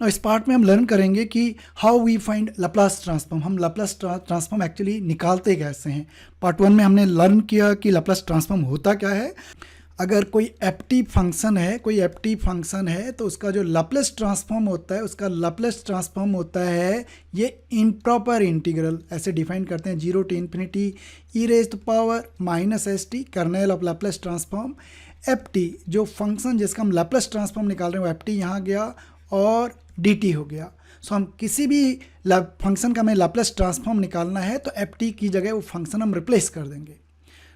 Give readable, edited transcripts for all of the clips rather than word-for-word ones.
ना इस पार्ट में हम लर्न करेंगे कि how we find Laplace transform, हम लैप्लास ट्रांसफॉर्म एक्चुअली निकालते कैसे हैं। पार्ट 1 में हमने लर्न किया कि लैप्लास ट्रांसफॉर्म होता क्या है। अगर कोई एप्टी फंक्शन है तो उसका जो लैप्लास ट्रांसफॉर्म होता है, उसका लैप्लास ट्रांसफॉर्म होता है ये इम्प्रॉपर इंटीग्रल, ऐसे डिफाइन करते हैं, 0 to infinity e raise to power minus s t kernel of Laplace transform f t, जो फंक्शन जिसका हम लैप्लास ट्रांसफॉर्म निकाल रहे हैं वो एफ टी यहाँ गया और डी टी हो गया। सो हम किसी भी फंक्शन का हमें लैप्लास ट्रांसफॉर्म निकालना है तो एफ टी की जगह वो फंक्शन हम रिप्लेस कर देंगे।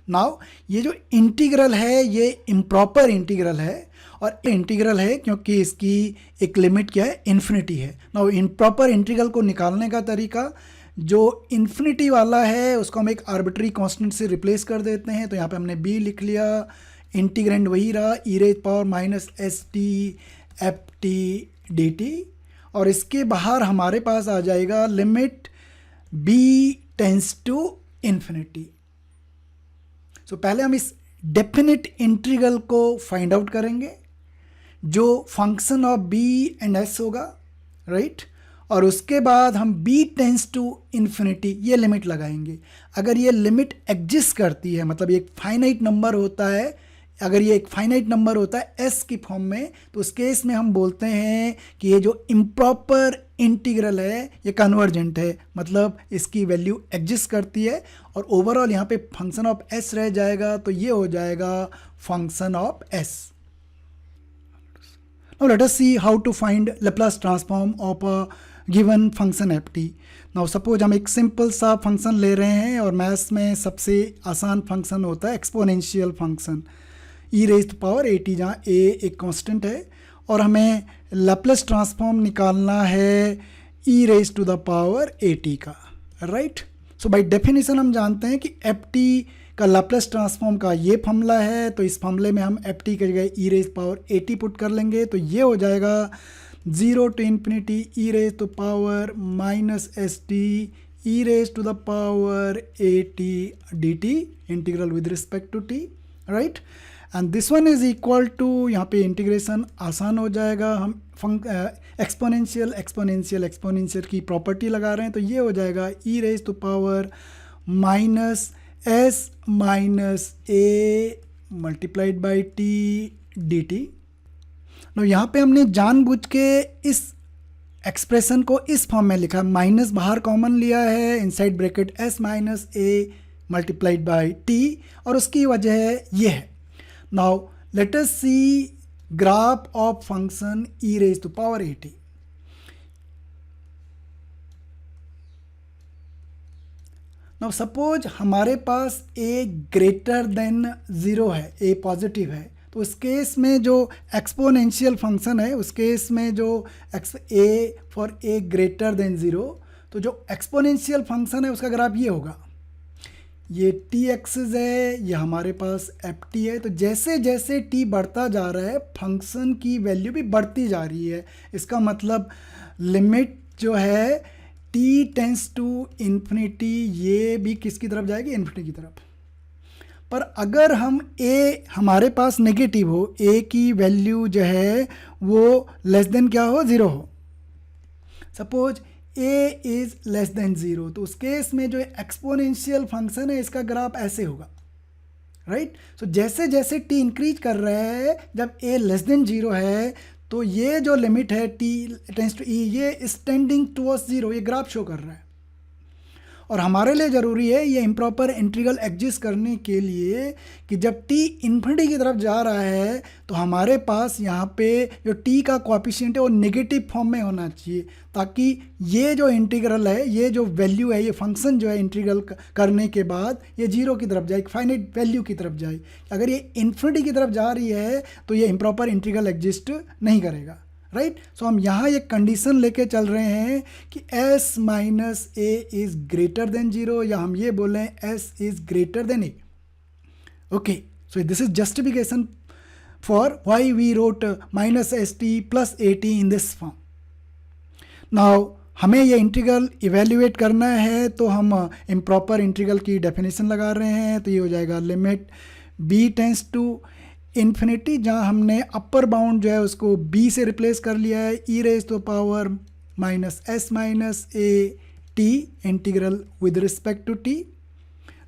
नाउ ये जो इंटीग्रल है ये इम्प्रॉपर इंटीग्रल है, और इंटीग्रल है क्योंकि इसकी एक लिमिट क्या है, इन्फिनिटी है। नाउ इम्प्रॉपर इंटीग्रल को निकालने का तरीका, जो इन्फिनिटी वाला है उसको हम एक आर्बिट्री कांस्टेंट से रिप्लेस कर देते हैं। तो यहाँ पे हमने b लिख लिया, इंटीग्रेंड वही रहा e raise power minus s t f t d t, और इसके बाहर हमारे पास आ जाएगा limit b tends to infinity. So पहले हम इस डेफिनेट इंटीग्रल को फाइंड आउट करेंगे जो function of b and s होगा, राइट। और उसके बाद हम b टेंस टू इन्फिनिटी ये लिमिट लगाएंगे। अगर ये लिमिट एग्जिस्ट करती है, मतलब ये एक फाइनाइट नंबर होता है, अगर ये एक फाइनाइट नंबर होता है s की फॉर्म में, तो उस केस में हम बोलते हैं कि ये जो इम्प्रॉपर इंटीग्रल है ये कन्वर्जेंट है, मतलब इसकी वैल्यू एग्जिस्ट करती है, और ओवरऑल यहाँ पे फंक्शन ऑफ s रह जाएगा, तो ये हो जाएगा function of s। Now let us see how to find Laplace transform of a given function ft। Now suppose हम एक सिंपल सा फंक्शन ले रहे हैं, और मैथ्स में सबसे आसान फंक्शन होता है exponential function e raise power a t, जहाँ ए एक कांस्टेंट है, और हमें लैप्लास ट्रांसफॉर्म निकालना है e raise to the power a t का, राइट। सो बाय डेफिनेशन हम जानते हैं कि एफ टी का लैप्लास ट्रांसफॉर्म का ये फॉर्मूला है, तो इस फॉर्मूले में हम एफ टी की जगह e raise power a t put कर लेंगे, तो ये हो जाएगा 0 to infinity e raise to power minus s t e raise to the power a t d t, integral with respect to t, right. And this one is equal to, यहाँ पे integration आसान हो जाएगा, हम exponential की property लगा रहे हैं, तो ये हो जाएगा e raise to power minus s minus a multiplied by t d t. No यहाँ पे हमने जानबूझ के इस एक्सप्रेशन को इस फॉर्म में लिखा, माइनस बाहर कॉमन लिया है, inside bracket s minus a multiplied by t, और उसकी वजह ये है। Now let us see graph of function e raise to power a t. Now suppose हमारे पास ए ग्रेटर देन 0 है, ए पॉजिटिव है, तो उस केस में जो एक्सपोनेंशियल फंक्शन है, उस केस में जो A for a greater than 0, तो जो एक्सपोनेंशियल फंक्शन है उसका ग्राफ ये होगा, ये टी एक्सिस है, ये हमारे पास एफ टी है। तो जैसे जैसे टी बढ़ता जा रहा है फंक्शन की वैल्यू भी बढ़ती जा रही है, इसका मतलब लिमिट जो है टी टेंस टू इन्फिनिटी ये भी किसकी तरफ जाएगी, इन्फिनिटी की तरफ। पर अगर हम ए हमारे पास नेगेटिव हो, ए की वैल्यू जो है वो लेस देन क्या हो, 0 हो, suppose A is less than 0, तो उस केस में जो एक्सपोनेंशियल फंक्शन है इसका ग्राफ ऐसे होगा, राइट। सो जैसे जैसे टी इंक्रीज कर रहा है, जब ए लेस देन 0 है, तो ये जो लिमिट है टी टेंस टू ई, ये इज टेंडिंग टुवर्ड्स 0, ये ग्राफ शो कर रहा है। और हमारे लिए ज़रूरी है ये इम्प्रॉपर इंटीग्रल एग्जिस्ट करने के लिए कि जब t इन्फिनिटी की तरफ जा रहा है तो हमारे पास यहाँ पे जो t का कोएफिशिएंट है वो नेगेटिव फॉर्म में होना चाहिए, ताकि ये जो इंटीग्रल है, ये जो वैल्यू है, ये फंक्शन जो है इंटीग्रल करने के बाद ये 0 की तरफ जाए, एक फाइनाइट वैल्यू की तरफ जाए। अगर ये इन्फिनिटी की तरफ जा रही है तो ये इम्प्रॉपर इंटीग्रल एग्जिस्ट नहीं करेगा, राइट। सो हम यहाँ एक कंडीशन लेके चल रहे हैं कि s minus a is greater than 0, या हम ये बोलें s is greater than a. Okay, so this is justification for why we wrote minus s t plus a t in this form. Now हमें ये इंटीग्रल इवेल्युएट करना है, तो हम इम्प्रॉपर इंटीग्रल की डेफिनेशन लगा रहे हैं, तो ये हो जाएगा limit b tends to infinity, जहाँ हमने अपर बाउंड जो है उसको b से रिप्लेस कर लिया है, e raise to power minus s minus a t integral with respect to t।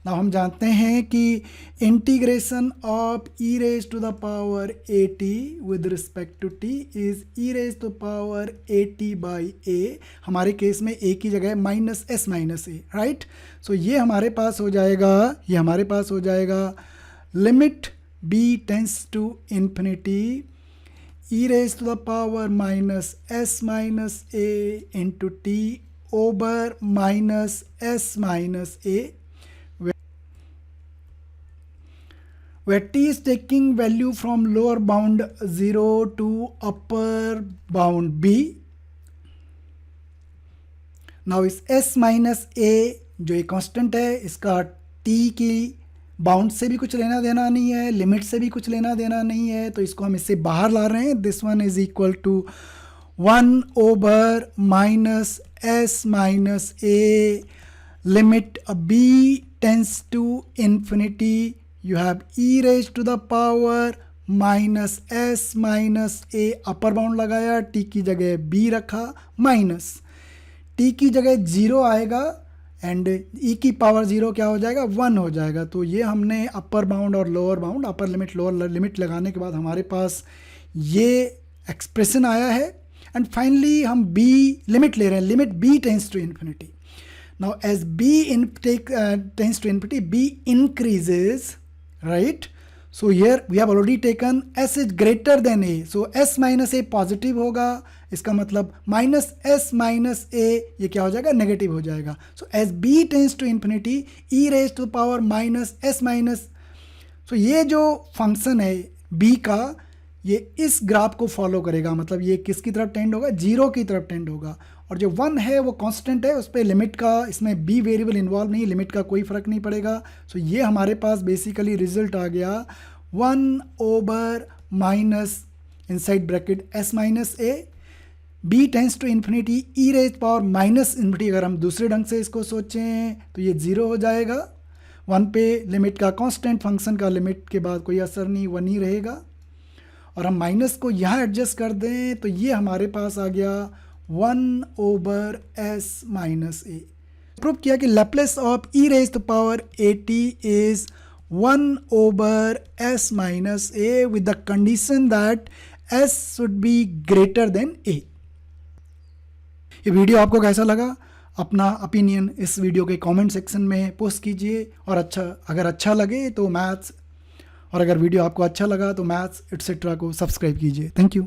Now हम जानते हैं कि integration of e raise to the power a t with respect to t is e raise to power a t by a। हमारे case में a की जगह minus s minus a, right. So ये हमारे पास हो जाएगा limit b tends to infinity e raise to the power minus s minus a into t over minus s minus a, where t is taking value from lower bound 0 to upper bound b। now इस s minus a जो एक constant है, इसका t की bound से भी कुछ लेना देना नहीं है, लिमिट से भी कुछ लेना देना नहीं है, तो इसको हम इससे बाहर ला रहे हैं। This one is equal to 1 over minus s minus a limit b tends to infinity, you have e raised to the power minus s minus a, upper bound लगाया, t की जगह b रखा, माइनस t की जगह 0 आएगा and e की power 0 क्या हो जाएगा, 1 हो जाएगा। तो ये हमने अपर बाउंड और lower bound, upper limit lower limit लगाने के बाद हमारे पास ये एक्सप्रेशन आया है। एंड फाइनली हम b लिमिट ले रहे हैं, limit b tends to infinity. Now as b tends to infinity b increases, right? So here we have already taken s is greater than a, so s minus a positive होगा, इसका मतलब minus s minus a ये क्या हो जाएगा, negative हो जाएगा। So as b tends to infinity e raise to power minus s minus, so ये जो फंक्शन है b का, ये इस ग्राफ को फॉलो करेगा, मतलब ये किसकी तरफ टेंड होगा, 0 की तरफ टेंड होगा। और जो 1 है वो कांस्टेंट है, उस पर लिमिट का, इसमें b वेरिएबल इन्वॉल्व नहीं, लिमिट का कोई फ़र्क नहीं पड़ेगा। सो ये हमारे पास बेसिकली रिजल्ट आ गया 1 over minus inside bracket s minus a, b tends to infinity e raise power minus infinity. अगर हम दूसरे ढंग से इसको सोचें तो ये 0 हो जाएगा, 1 पे लिमिट का कांस्टेंट, फंक्शन का लिमिट के बाद कोई असर नहीं, 1 ही रहेगा। और हम माइनस को यहाँ एडजस्ट कर दें तो ये हमारे पास आ गया 1 over s minus a। Prove किया कि Laplace of e raise to power a t is 1 over s minus a with the condition that s should be greater than a। ये वीडियो आपको कैसा लगा, अपना ओपिनियन इस वीडियो के comment section में पोस्ट कीजिए। और अगर अच्छा लगे तो मैथ्स, और अगर वीडियो आपको अच्छा लगा तो मैथ्स एटसेट्रा को सब्सक्राइब कीजिए। Thank you.